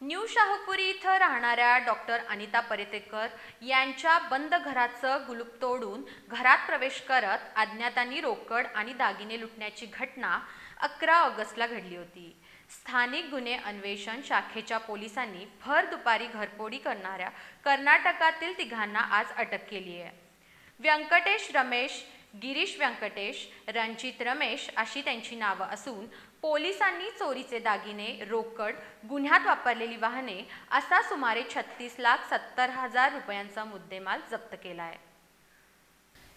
New Shahupuri इथं राहणाऱ्या doctor Anita परितेकर यांच्या बंद घराचं कुलूप तोडून घरात प्रवेश करत अज्ञातांनी रोकड आणि दागिने लुटण्याची घटना 11 ऑगस्टला घडली होती। स्थानिक गुन्हे अन्वेषण शाखेच्या पोलिसांनी भर दुपारी घरफोडी करणाऱ्या कर्नाटकातील तिघांना आज अटक केली आहे। व्यंकटेश रमेश, गिरीश व्यंकटेश, रणजित रमेश अशी त्यांची नावं असून पोलिसांनी चोरीचे दागिने, रोकड, गुन्ह्यात वापरलेली वाहने असा सुमारे 36,70,000 रुपयांचा मुद्देमाल जप्त केला आहे।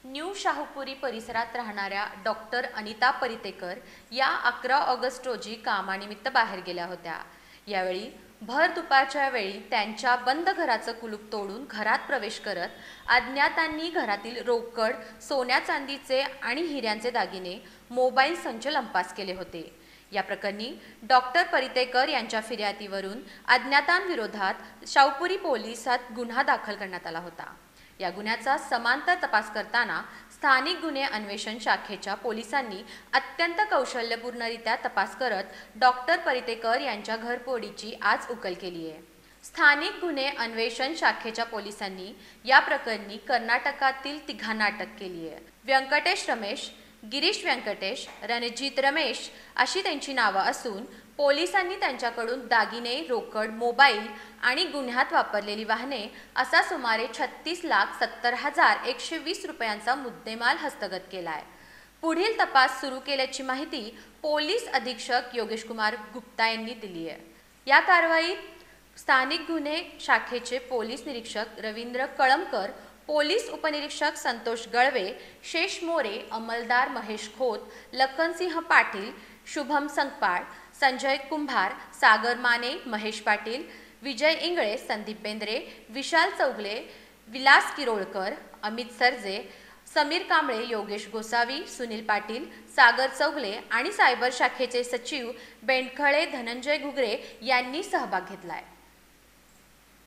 न्यू शाहूपुरी परिसरात राहणाऱ्या डॉक्टर अनिता परितेकर या 11 ऑगस्ट रोजी कामानिमित्त बाहेर गेल्या होत्या। यावेळी भर दुपारच्या वेळी त्यांच्या बंद घराचं कुलूप तोडून घरात प्रवेश करत अज्ञातांनी घरातील रोकड, सोन्या चांदीचे आणि हिऱ्यांचे दागिने, मोबाईल संच लंपास केले होते। या प्रकरणी डॉक्टर परितेकर यांच्या फिर्यादीवरून अज्ञातांविरोधात शाहूपुरी पोलिसात गुन्हा दाखल करण्यात आला होता। या गुन्ह्याचा समांतर तपास करताना स्थानिक गुन्हे अन्वेषण शाखेच्या पोलिसांनी अत्यंत कौशल्यपूर्णरित्या तपास करत डॉक्टर परितेकर यांच्या घरफोडीची आज उकल केली आहे। स्थानिक गुन्हे अन्वेषण शाखेच्या पोलिसांनी या प्रकरणी कर्नाटकातील तिघांना अटक केली आहे। व्यंकटेश रमेश, गिरीश व्यंकटेश, रणजित रमेश अशी त्यांची नावं असून पोलिसांनी त्यांच्याकडून दागिने, रोकड, मोबाईल आणि गुन्ह्यात वापरलेली वाहने असा सुमारे 36,70,120 रुपयांचा मुद्देमाल हस्तगत केला आहे। पुढील तपास सुरू केल्याची माहिती पोलीस अधीक्षक योगेश कुमार गुप्ता यांनी दिली आहे। या कारवाईत स्थानिक गुन्हे शाखेचे पोलीस निरीक्षक रवींद्र कळमकर, पोलीस उपनिरीक्षक संतोष गळवे, शेष मोरे, अंमलदार महेश खोत, लखनसिंह पाटील, शुभम संकपाळ, संजय कुंभार, सागर माने, महेश पाटील, विजय इंगळे, संदीप बेंद्रे, विशाल चौगले, विलास किरोळकर, अमित सरजे, समीर कांबळे, योगेश गोसावी, सुनील पाटील, सागर चौगले आणि सायबर शाखेचे सचिव बेंडखळे धनंजय घुगरे यांनी सहभाग घेतलाय।